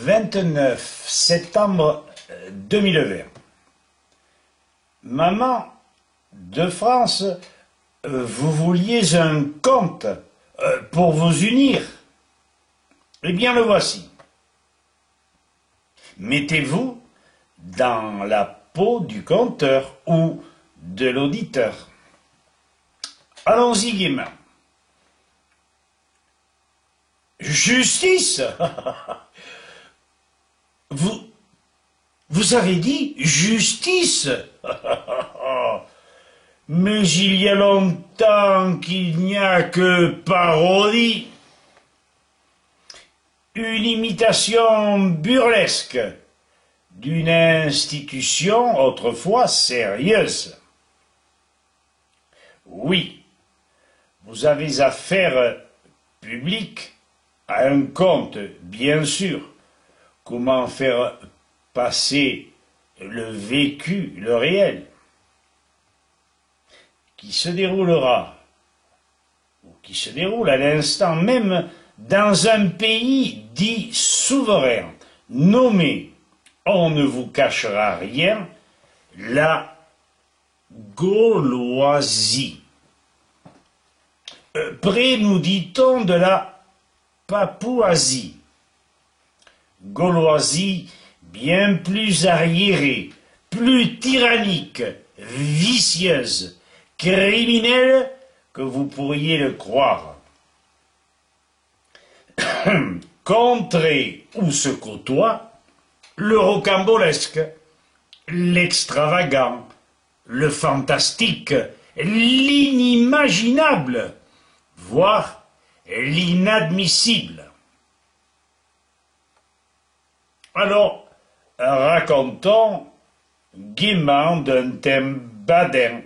29 septembre 2020. Maman de France, vous vouliez un conte pour vous unir. Eh bien, le voici. Mettez-vous dans la peau du conteur ou de l'auditeur. Allons-y gaiement. Justice. Vous avez dit justice. Mais il y a longtemps qu'il n'y a que parodie. Une imitation burlesque d'une institution autrefois sérieuse. Oui, vous avez affaire publique à un conte, bien sûr. Comment faire passer le vécu, le réel, qui se déroulera, ou qui se déroule à l'instant même dans un pays dit souverain, nommé, on ne vous cachera rien, la Gauloisie. Près, nous dit-on, de la Papouasie. Gauloisie bien plus arriérée, plus tyrannique, vicieuse, criminelle que vous pourriez le croire. Contrée où se côtoient le rocambolesque, l'extravagant, le fantastique, l'inimaginable, voire l'inadmissible. Alors, racontons gaiement d'un thème badin.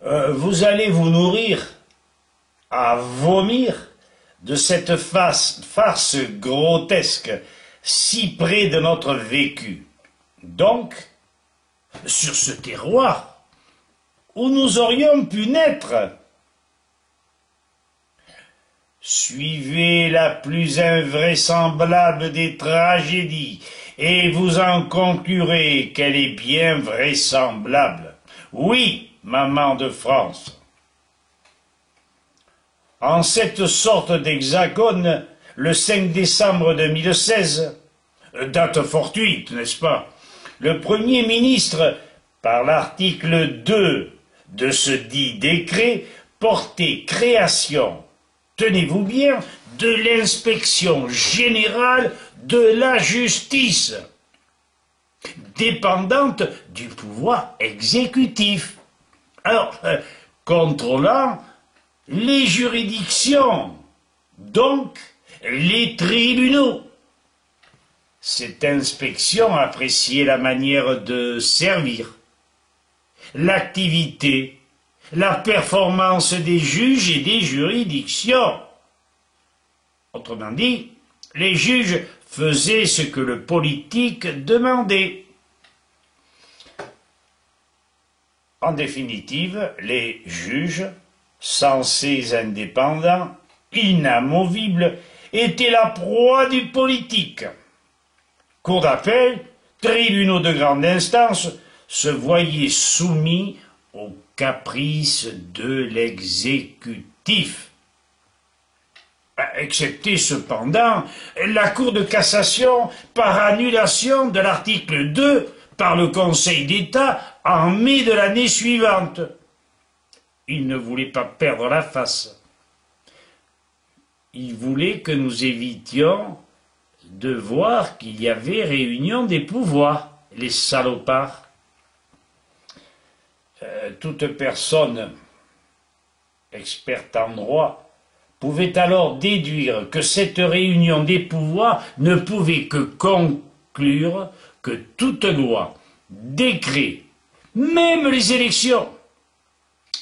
Vous allez vous nourrir à vomir de cette farce grotesque si près de notre vécu. Donc, sur ce terroir où nous aurions pu naître, suivez la plus invraisemblable des tragédies et vous en conclurez qu'elle est bien vraisemblable. Oui, maman de France. En cette sorte d'hexagone, le 5 décembre 2016, date fortuite, n'est-ce pas, le Premier ministre, par l'article 2 de ce dit décret, portait création, tenez-vous bien, de l'inspection générale de la justice, dépendante du pouvoir exécutif. Alors, contrôlant les juridictions, donc les tribunaux. Cette inspection appréciait la manière de servir, l'activité, la performance des juges et des juridictions. Autrement dit, les juges faisaient ce que le politique demandait. En définitive, les juges, censés indépendants, inamovibles, étaient la proie du politique. Cour d'appel, tribunaux de grande instance se voyaient soumis aux caprices de l'exécutif. Excepté cependant la Cour de cassation par annulation de l'article 2 par le Conseil d'État en mai de l'année suivante. Il ne voulait pas perdre la face. Il voulait que nous évitions de voir qu'il y avait réunion des pouvoirs, les salopards. Toute personne experte en droit pouvait alors déduire que cette réunion des pouvoirs ne pouvait que conclure que toute loi, décret, même les élections,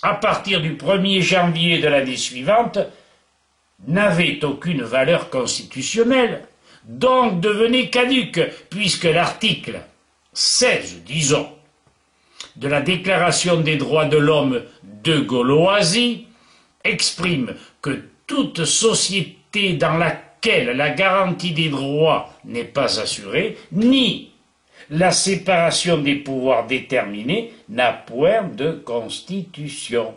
à partir du 1er janvier de l'année suivante, n'avaient aucune valeur constitutionnelle, donc devenaient caduques, puisque l'article 16, disons, de la Déclaration des droits de l'homme de Gauloisie exprime que toute société dans laquelle laquelle la garantie des droits n'est pas assurée, ni la séparation des pouvoirs déterminée n'a point de constitution.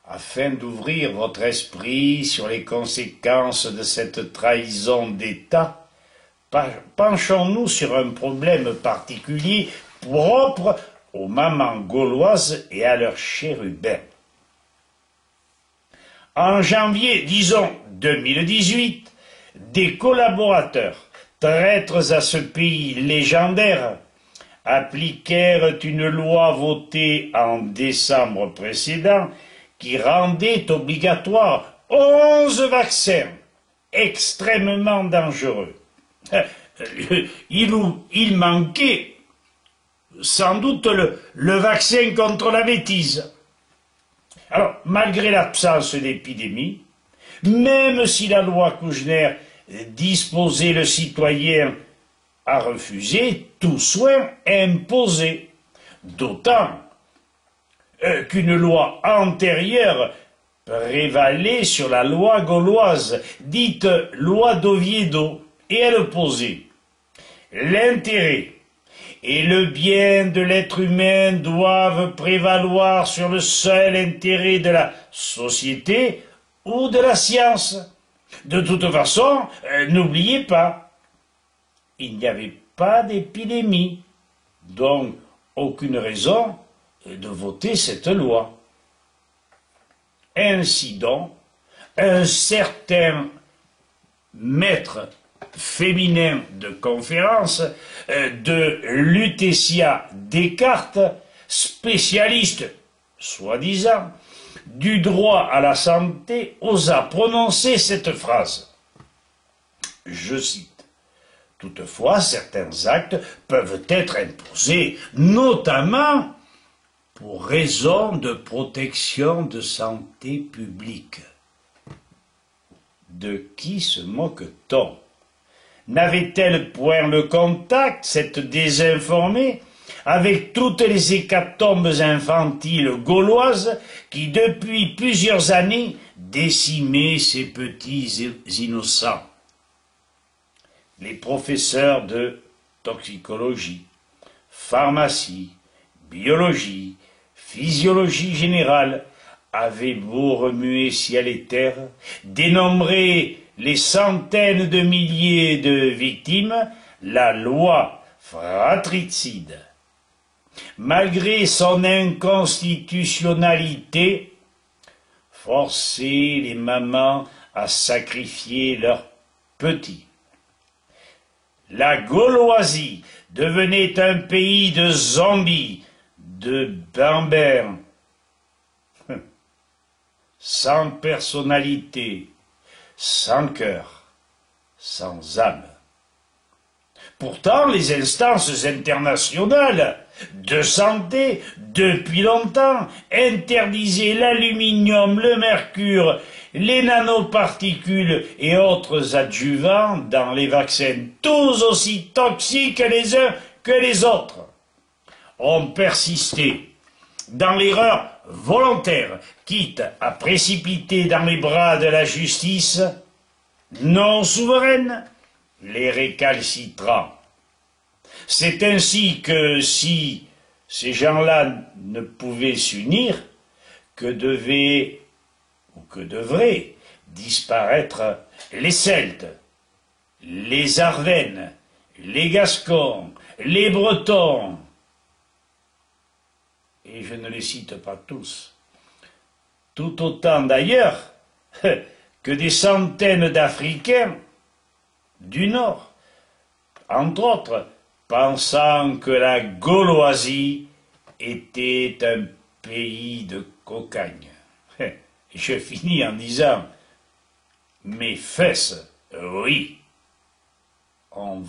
Afin d'ouvrir votre esprit sur les conséquences de cette trahison d'État, penchons-nous sur un problème particulier propre aux mamans gauloises et à leurs chérubins. En janvier, disons 2018, des collaborateurs, traîtres à ce pays légendaire, appliquèrent une loi votée en décembre précédent qui rendait obligatoire 11 vaccins extrêmement dangereux. Il manquait sans doute le vaccin contre la bêtise. Alors, malgré l'absence d'épidémie, même si la loi Kouchner disposait le citoyen à refuser tout soin imposé, d'autant qu'une loi antérieure prévalait sur la loi gauloise, dite loi d'Oviedo, et elle posait l'intérêt et le bien de l'être humain doivent prévaloir sur le seul intérêt de la société ou de la science. De toute façon, n'oubliez pas, il n'y avait pas d'épidémie, donc aucune raison de voter cette loi. Ainsi donc, un certain maître féminin de conférence de Lutetia Descartes, spécialiste, soi-disant, du droit à la santé, osa prononcer cette phrase. Je cite. Toutefois, certains actes peuvent être imposés, notamment pour raison de protection de santé publique. De qui se moque-t-on? N'avait-elle point le contact, cette désinformée, avec toutes les hécatombes infantiles gauloises qui, depuis plusieurs années, décimaient ces petits innocents? Les professeurs de toxicologie, pharmacie, biologie, physiologie générale avaient beau remuer ciel et terre, dénombrer les centaines de milliers de victimes, la loi fratricide, malgré son inconstitutionnalité, forçait les mamans à sacrifier leurs petits. La Gauloisie devenait un pays de zombies, de bambins, sans personnalité, sans cœur, sans âme. Pourtant, les instances internationales de santé, depuis longtemps, interdisaient l'aluminium, le mercure, les nanoparticules et autres adjuvants dans les vaccins, tous aussi toxiques les uns que les autres. On persistait dans l'erreur volontaire, quitte à précipiter dans les bras de la justice non souveraine les récalcitrants. C'est ainsi que si ces gens-là ne pouvaient s'unir, que devaient ou que devraient disparaître les Celtes, les Ardennes, les Gascons, les Bretons, et je ne les cite pas tous, tout autant d'ailleurs que des centaines d'Africains du Nord, entre autres, pensant que la Gauloisie était un pays de cocagne. Et je finis en disant, mes fesses, oui, on